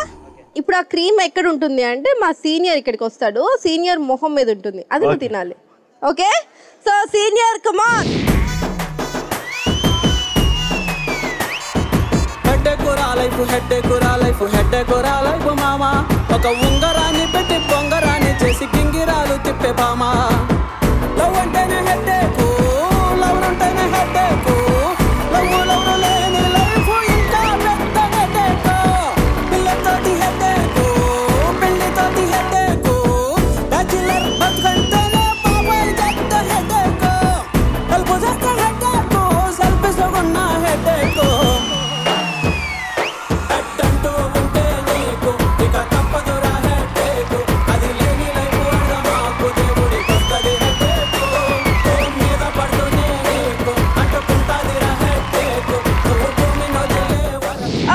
ఇప్పుడు ఆ క్రీమ్ ఎక్కడ ఉంటుంది అంటే మా సీనియర్ ఇక్కడికి వస్తాడు, సీనియర్ మొహం మీద ఉంటుంది, అది నువ్వు తినాలి. ఓకే, సో సీనియర్ కమాన్. హెడ్డెకురా లైఫ్ మామా, ఒక ఉంగరాన్ని పెట్టి పొంగరాన్ని చేసి గింగిరాలు తిప్పే బామా. లవ్ అంటేనే హెడ్డేకు, లవ్ అంటేనే హెడ్డేకు, లవ్ లేని లైఫ్ ఇంకా పెద్ద హెడ్డేకు. పిల్లతోటి హెడ్డేకు, పెళ్లితోటి హెడ్డేకు, బ్యాచిలర్ బతుకంటేనే బాబాయ్ పెద్ద హెడ్డేకు. హెల్ప్ చేస్తే హెడ్డేకు, సెల్ఫీస్ లో ఉన్న హెడ్డేకు.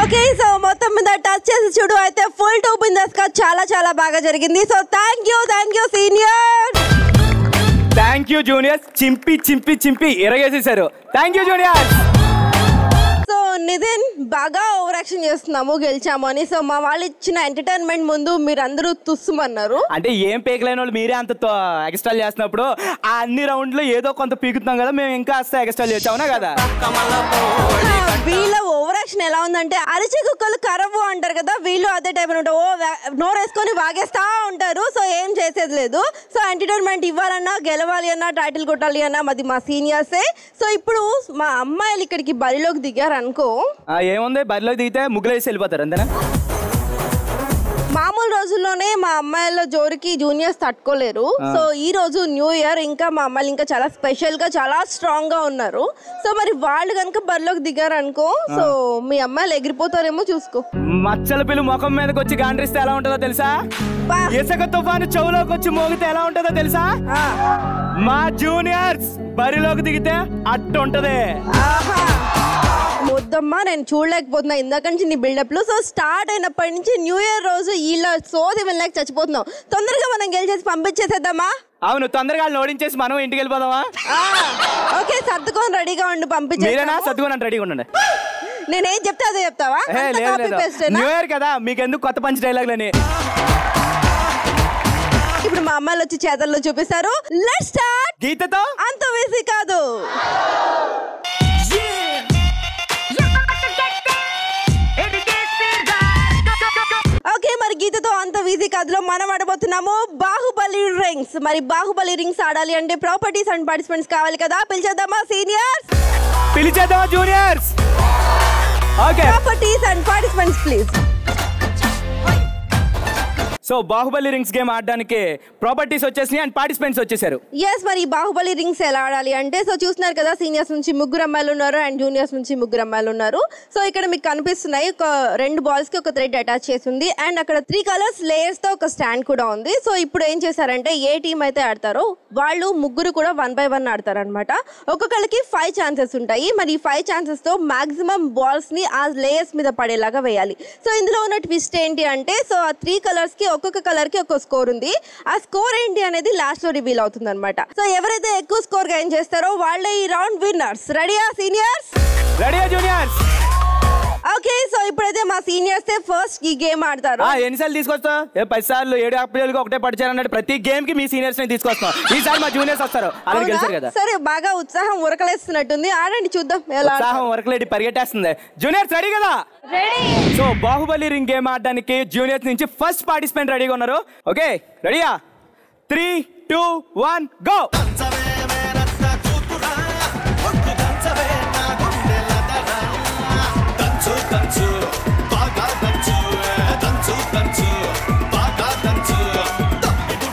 ఓకే, సో మొత్తం మీద టచ్ చేసి చూడు, అయితే ఫుల్ టూ బిందస్ గా చాలా బాగా జరిగింది. So thank you senior. Thank you juniors. చింపి ఎరగేసేసారు. Thank you juniors. So Nitin, బాగా ఓవర్ యాక్షన్ చేస్తున్నాము గెలిచాము అని. సో మా వాళ్ళు ఇచ్చిన ఎంటర్టైన్మెంట్ ముందు మీరందరూ తుస్సుమన్నారు. అంటే ఏం పీకలేని వాళ్ళు మీరే అంత ఎక్స్ట్రా చేస్తున్నప్పుడు ఆ అన్ని రౌండ్లో ఏదో కొంత పీకుతున్నాం కదా, మేము ఇంకా ఎక్స్ట్రా చేసావునా కదా. వీళ్ళ ఓవర్ యాక్షన్ ఎలా ఉందంటే అరిచి కుక్కలు కరవు అంటారు కదా, వీళ్ళు అదే టైప్ ఉంటారు. నోరు వేసుకొని వాగేస్తా ఉంటారు. సో ఏం చేసేది లేదు. సో ఎంటర్టైన్మెంట్ ఇవ్వాలన్నా, గెలవాలి అన్నా, టైటిల్ కొట్టాలి అన్నా మాది మా సీనియర్సే. సో ఇప్పుడు మా అమ్మాయిలు ఇక్కడికి బరిలోకి దిగారు అనుకో, ఏముంది బరిలోకి దిగితే ముగ్గులు వేసి వెళ్ళిపోతారు అంతేనా? మామూలు రోజుల్లోనే మా అమ్మాయిల జోరికి జూనియర్స్ తట్టుకోలేరు. సో ఈ రోజు న్యూ ఇయర్, ఇంకా మా అమ్మాయిలు ఇంకా చాలా స్పెషల్ గా చాలా స్ట్రాంగ్ గా ఉన్నారు. సో మరి వాళ్ళు కనుక బరిలోకి దిగారు అనుకో, సో మీ అమ్మాయిలు ఎగిరిపోతారేమో చూసుకో. మచ్చల పిల్లు ముఖం మీదకి వచ్చి గాండ్రిస్తే ఎలా ఉంటుందో తెలుసా? ఇసుక తుఫాను చెవులోకి వచ్చి మోగితే ఎలా ఉంటుందో తెలుసా? మా జూనియర్స్ బరిలోకి దిగితే అట్టు ఉంటది. వద్దమ్మా, నేను చూడలేకపోతున్నా ఇందాక నుంచి నీ బిల్డప్లు. సో స్టార్ట్ అయినప్పటి నుంచి న్యూ ఇయర్ రోజు ఇలా సోది వెళ్ళలేక చచ్చిపోతున్నావు. తొందరగా మనం గెలిచేసి పంపించేసేద్దామా? అవును, తొందరగా ఓడించేసి మనం ఇంటికి వెళ్ళిపోదామా? ఓకే, సర్దుకొని రెడీగా ఉండి పంపించేనా? సర్దుకొని రెడీగా ఉండండి. నేనేం చెప్తే అదే చెప్తావా? న్యూ ఇయర్ కదా, మీకు ఎందుకు కొత్త పంచ్ డైలాగ్లని. ఇప్పుడు మా అమ్మాయిలు వచ్చి చేతల్లో చూపిస్తారు. Let's start. గీతతో అంత వేసి కాదు. ఓకే, మరి గీతతో అంత ఈజీ కాదులో మనం ఆడబోతున్నాము బాహుబలి రింగ్స్. మరి బాహుబలి రింగ్స్ ఆడాలి అంటే ప్రాపర్టీస్ అండ్ పార్టిసిపెంట్స్ కావాలి కదా. పిలిచేద్దామా సీనియర్స్? పిలిచేద్దామా juniors? Okay, properties and participants please. So Baahubali rings game ఆడడానికి ప్రాపర్టీస్ వచ్చేసినాయి అండ్ పార్టిసిపెంట్స్ వచ్చేసారు. ఎస్, మరి బాహుబలి రింగ్స్ ఎలా ఆడాలి అంటే, సో చూస్తున్నారు కదా, సీనియర్స్ నుంచి ముగ్గురు అమ్మాయిలు ఉన్నారు అండ్ జూనియర్స్ నుంచి ముగ్గురు అమ్మాయిలు ఉన్నారు. సో ఇక్కడ మీకు కనిపిస్తున్నాయి, ఒక 2 balls కి ఒక థ్రెడ్ అటాచ్ చేసి ఉంది అండ్ అక్కడ 3 colors లేయర్స్ తో ఒక స్టాండ్ కూడా ఉంది. సో ఇప్పుడు ఏం చేశారంటే, ఏ టీం అయితే ఆడతారో వాళ్ళు ముగ్గురు కూడా 1 by 1 ఆడతారు అనమాట. ఒక్కొక్కరికి 5 chances ఉంటాయి. మరి 5 chances తో మాక్సిమం బాల్స్ ని ఆ లేయర్స్ మీద పడేలాగా వేయాలి. సో ఇందులో ఉన్న ట్విస్ట్ ఏంటి అంటే, సో ఆ 3 colors కి ఒక్కొక్క కలర్ కి ఒక స్కోర్ ఉంది. ఆ స్కోర్ ఏంటి అనేది లాస్ట్ లో రివీల్ అవుతుంది అనమాట. సో ఎవరైతే ఎక్కువ స్కోర్ గెయిన్ చేస్తారో వాళ్ళే ఈ రౌండ్ విన్నర్స్. రెడీయా సీనియర్స్? రెడీయా జూనియర్స్? ఓకే సో ఇప్పుడైతే మా సీనియర్స్ ఫస్ట్ ఈ గేమ్ ఆడతారు. ఎన్నిసార్లు తీసుకొస్తా 10 సార్లు 7 ఆప్రిల్కి ఒకటే పడిచారన్నట్టు ప్రతి గేమ్ కి మీ సీనియర్స్ ని తీసుకొస్తాం. ఈసారి మా జూనియర్స్ వస్తారు. అలాగే గెలిచారు కదా. సరే బాగా ఉత్సాహం ఉరకలేస్తున్నట్టుంది, ఆడండి చూద్దాం ఎలా. ఉత్సాహం ఉరకలేడి పరిగెట్టేస్తుంది. జూనియర్స్ రెడీ కదా? సో బాహుబలి రింగ్ గేమ్ ఆడడానికి జూనియర్స్ నుంచి ఫస్ట్ పార్టిసిపెంట్ రెడీగా ఉన్నారు. ఓకే రెడీయా? 3, 2, 1 గో.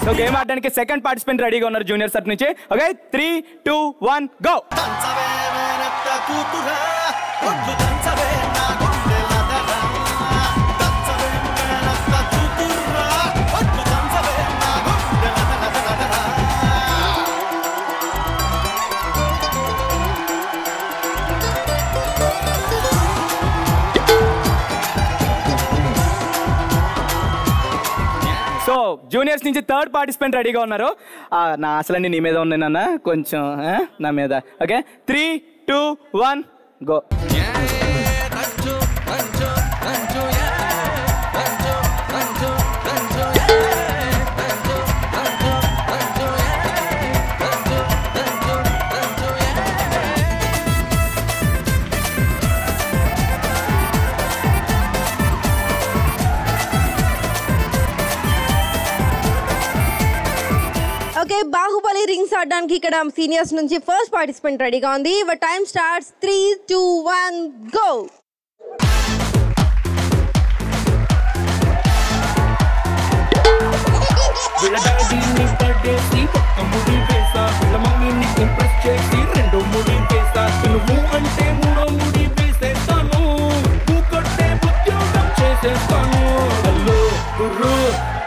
సో గేమ్ ఆడడానికి సెకండ్ పార్టిసిపెంట్ రెడీగా ఉన్నారు జూనియర్ తరఫు నుంచి. Okay 3, 2, 1 go. సో జూనియర్స్ నుంచి థర్డ్ పార్టిసిపెంట్ రెడీగా ఉన్నారు. నా అసలన్నీ నీ మీద ఉన్నాయి నాన్న, కొంచెం నా మీద. Okay 3, 2, 1 go. Okay Baahubali rings ఆడడానికి ఇక్కడ సీనియర్స్ నుంచి ఫస్ట్ పార్టిసిపెంట్ రెడీగా ఉంది. Your time starts 3, 2, 1 go.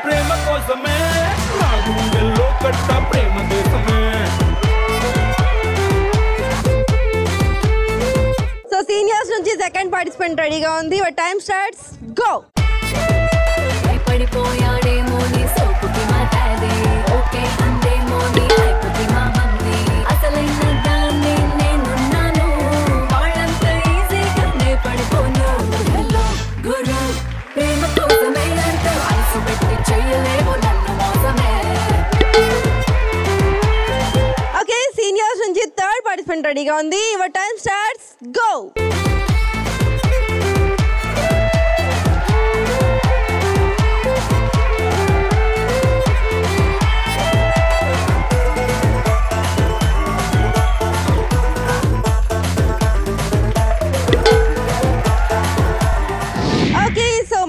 ప్రేమ కోసమే నా గుండెల్లో కట్ట ప్రేమ దేశమే. సో సీనియర్స్ నుంచి సెకండ్ పార్టిసిపెంట్ రెడీగా ఉంది. Your time starts go. పడిపోయాడేమో నీ సోపుకి మా డాడీ, ఓకే అందేమో నీ హైపుకి మా మమ్మీ, అసలైన దాన్ని నేనున్నాను, వాళ్ళంత ఈజీగానే పడిపోను. హలో గురు ప్రేమ కోసమే అంటే ఐసు పెట్టి చెయ్యలేవు నన్ను మోసమే. ఓకే సీనియర్స్ నుంచి థర్డ్ పార్టిసిపెంట్ రెడీగా ఉంది. Your time starts go.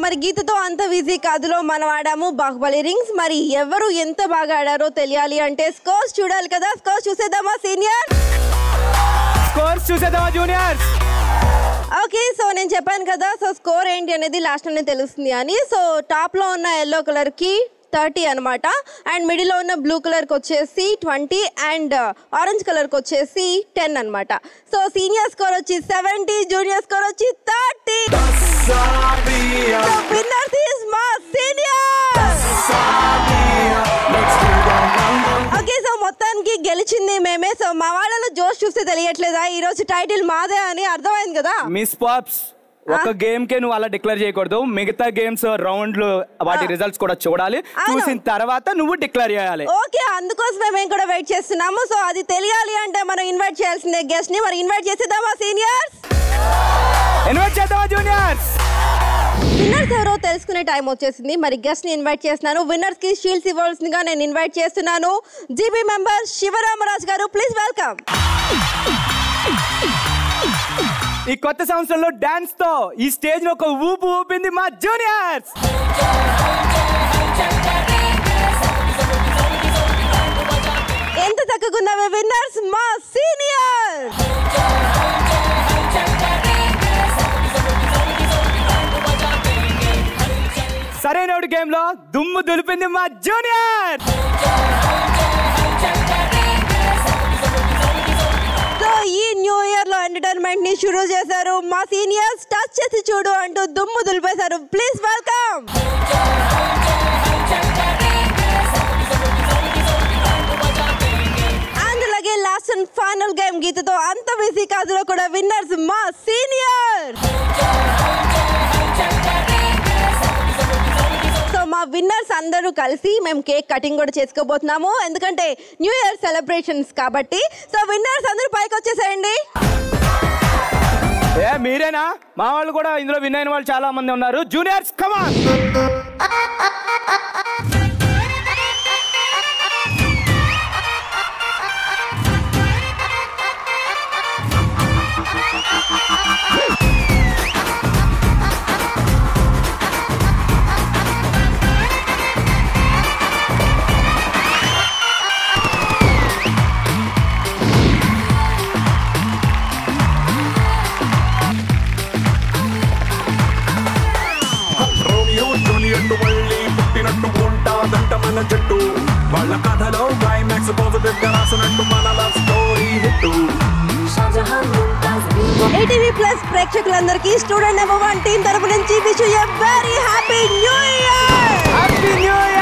మరి గీతతో అంత ఈజీ కాదులో మనం ఆడాము బాహుబలి రింగ్స్. మరి ఎవరు ఎంత బాగా ఆడారో తెలియాలి అంటే స్కోర్స్ చూడాలి కదా. స్కోర్స్ చూసేద్దామా సీనియర్? స్కోర్స్ చూసేద్దామా జూనియర్స్? ఓకే సో నేను చెప్పాను కదా, సో స్కోర్ ఏంటి అనేది లాస్ట్ లోనే తెలుస్తుంది అని. సో టాప్ లో ఉన్న ఎల్లో కలర్ కి 30 అనమాట, అండ్ మిడిల్ లో ఉన్న బ్లూ కలర్ కి వచ్చేసి 20, అండ్ ఆరెంజ్ కలర్ కి వచ్చేసి 10 అనమాట. సో సీనియర్ స్కోర్ వచ్చి 70, జూనియర్ స్కోర్ వచ్చి 30. So winner is మా సీనియర్. ఓకే సో మొత్తానికి గెలిచింది మేమే. సో మా వాళ్ళలో జోష్ చూస్తే తెలియట్లేదా ఈ రోజు టైటిల్ మాదే అని అర్థమైంది కదా. మిస్ పాప్స్ ఒక గేమ్ కే నువ్వు అలా డిక్లేర్ చేయకూడదు. మిగతా గేమ్స్ రౌండ్లు వాటి రిజల్ట్స్ కూడా చూడాలి, చూసిన తర్వాత నువ్వు డిక్లేర్ చేయాలి. ఓకే అందుకోసమే మేము కూడా వెయిట్ చేస్తున్నాము. సో అది తెలియాలి అంటే మనం ఇన్వైట్ చేయాల్సిందే గెస్ట్ ని. మరి ఇన్వైట్ చేసేద్దామా సీనియర్స్? ఇన్వైట్ చేద్దామా జూనియర్స్? విన్నర్స్ ఎవరో తెలుసుకునే టైం వచ్చేసింది. మరి గెస్ట్ ని ఇన్వైట్ చేస్తున్నాను. విన్నర్స్ కి షీల్డ్స్ ఇవ్వాల్సిందిగా నేను ఇన్వైట్ చేస్తున్నాను. జీబీ మెంబర్ శివరామరాజు గారు, ప్లీజ్ వెల్కమ్. ఈ కొత్త సంవత్సరంలో డాన్స్ తో ఈ స్టేజ్ లో ఒక ఊపు ఊపింది మా జూనియర్స్. ఎంత చక్కగున్నావే విన్నర్స్ మా సీనియర్స్. సరైన గేమ్ లో దుమ్ము దులిపింది మా జూనియర్. సో ఈ న్యూ ఇయర్ లో ఎంటర్టైన్మెంట్ ని షురూ చేశారు మా సీనియర్స్. టచ్ చేసి చూడు అంటూ దుమ్ము దులిపేశారు. Please welcome. అండ్ అలాగే లాస్ట్ సీజన్ ఫైనల్ గేమ్ గీతతో అంత బిజీ కాదులో కూడా విన్నర్స్ మా సీనియర్. సో మా విన్నర్స్ అందరూ కలిసి మేము కేక్ కటింగ్ కూడా చేసుకోబోతున్నాము, ఎందుకంటే న్యూ ఇయర్ సెలబ్రేషన్స్ కాబట్టి. సో విన్నర్స్ అందరూ పైకి వచ్చేసేయండి. మీరేనా? మా వాళ్ళు కూడా ఇందులో విన్ అయిన వాళ్ళు చాలా మంది ఉన్నారు. జూనియర్స్ కమాన్. చెట్టు వాళ్ళ కథలో క్లైమాక్స్ పాజిటివ్ గా రాసినట్టు మన love story hit. ETV plus ప్రేక్షకులందరికీ స్టూడెంట్ నెంబర్ 1 టీం తరపు నుంచి wish you a very happy new year. Happy new year.